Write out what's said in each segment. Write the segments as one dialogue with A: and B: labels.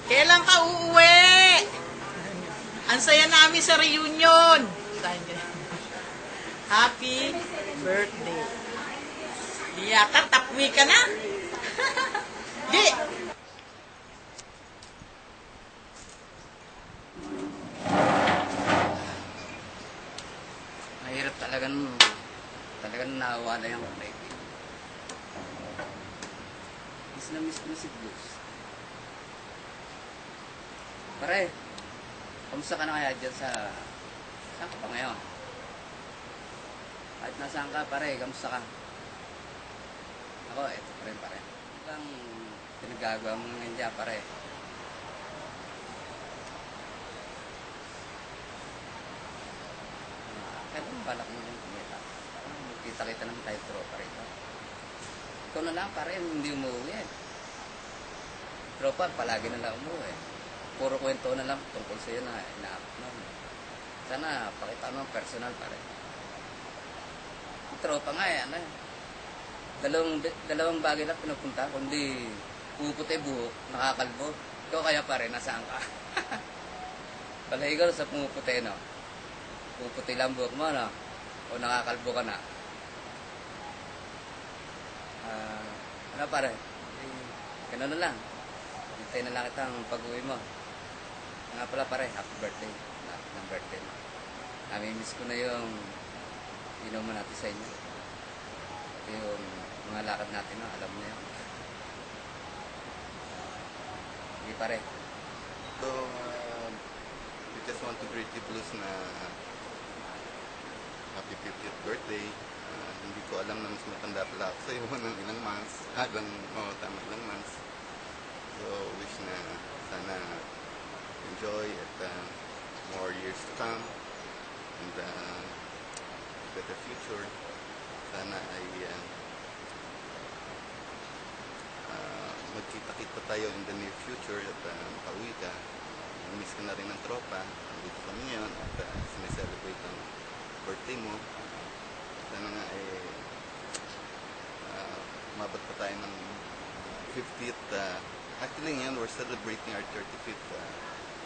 A: Kailan ka uuwi? Ang saya namin sa reunion. Happy birthday. Yata, tapwi ka na. Di.
B: Mahirap talagang naawa na yung baby. Miss na miss ko si Blues. Pare, kamusta ka na kaya dyan sa... Saan ka pa ngayon? Kahit nasaan ka, pare, kamusta ka? Ako, eto pa rin, pare. Ano bang pinagagawa mo ngayon dyan, pare? Kailan mo balak mo yung kumita? Magkita-kita naman tayo tropa rito. Ikaw na lang, pare, hindi umuwi eh. Tropa, palagi na lang umuwi. Puro kwento na lang tungkol sa'yo na inaabot mo. Sana, pakita mo personal, pare. Yung tropa nga eh, ano eh. Dalawang bagay lang pinupunta, kundi puputi buhok, nakakalbo. Ikaw kaya pare, nasaan ka? Palagi ka sa pumuputi, no? Puputi lang buhok mo, no? O nakakalbo ka na? Ano pare? Ganun na lang. Hintay na lang kitang pag-uwi mo. Nga pala pare, happy birthday. Ng birthday mo. Nami-miss ko na yung inuman natin sa inyo. Pati yung mga lakad natin, no? Alam mo na yun. Hindi pare.
C: So, we just want to greet you, Blues, na happy 50th birthday. Hindi ko alam na mas matanda pala ako sa iyo ng ilang months. Tama, ilang months. So, wish na sana enjoy at more years to come and better future. Sana ay magkita-kita tayo in the near future at makauwi ka. Miss ka na rin ng tropa. Dito kami ngayon at sineselebrate ang birthday mo. Sana nga umabot pa tayo ng 50th. Actually ngayon, we're celebrating our 35th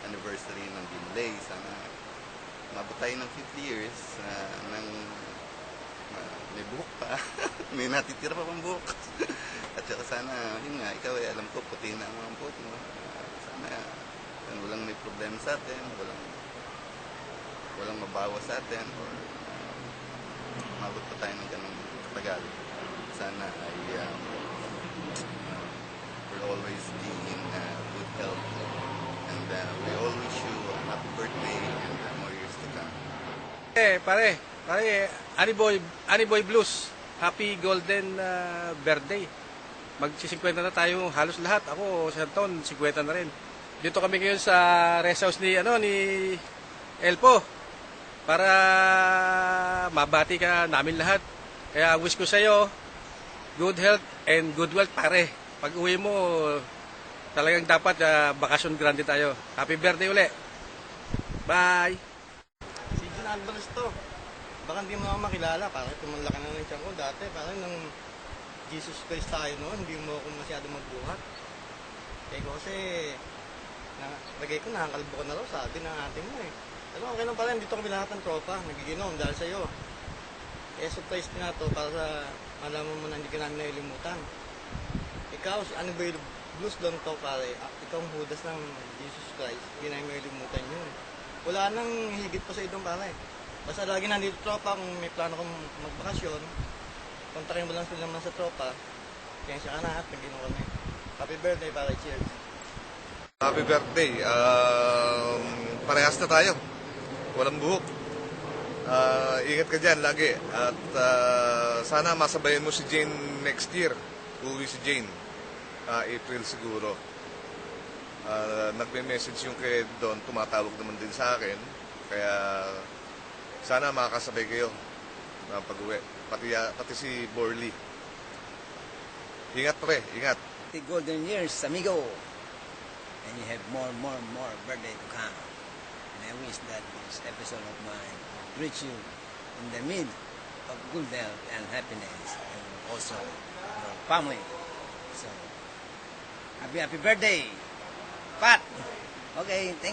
C: anniversary ng Binlay. Sana umabot tayo ng 50 years ng may buhok pa. May natitira pa pang buhok. At saka sana, yun nga, ikaw ay alam ko, puti na ang mga buhok mo. Sana walang may problema sa atin, walang mabawa sa atin, or umabot pa tayo ng ganong katagal. Sana ay we'll always be in good health. And we all wish you a happy birthday and more years to come.
D: Pare, Ani Boy Blues, happy golden birthday. Magsi-50 na tayo halos lahat. Ako sa taon, 50 na rin. Dito kami ngayon sa rest house ni Elpo para mabati ka namin lahat. Kaya wish ko sa iyo good health and good wealth, pare. Pag uwi mo, talagang dapat bakasyon grande tayo. Happy birthday uli. Bye.
E: Si John Alvarez to. Baka hindi mo ako makilala. Parang tumalaki na ng tiyan ko dati. Parang nung Jesus Christ tayo noon, hindi mo ako masyado magbuhat. Kaya ko kasi, lagay ko, nakakalbo ko na raw, sabi ng ating mo eh. Pero okay lang pala, dito kami lahat ng tropa, nagiginom dahil sa'yo. Kaya surprise ko na to para sa malaman mo na hindi ka namin nailimutan. Ikaw, ano ba yung Blues lang to pare? Ikaw ang hudas ng Jesus Christ, hindi namin nailimutan yun. Wala nang higit pa sa idong pare. Basta lagi nandito tropa, kung may plano kong magbakasyon, kontakin mo lang sila naman sa tropa, kaya siya ka na at nag-inom kami. Happy birthday pare, cheers!
F: Happy birthday! Parehas na tayo. Walang buhok. Ingat ka dyan lagi. At sana masabayan mo si Jane next year. Uwi si Jane. April siguro. Nagme-message yung kay Don. Tumatawag naman din sa akin. Kaya sana makakasabay kayo ng pag-uwi. Pati si Borley. Ingat pre, ingat.
G: The golden years, amigo. And you have more birthday to come. And I wish that this episode of mine reach you in the mid of good health and happiness, and also your family. So, happy birthday! Pat. Okay, thank you.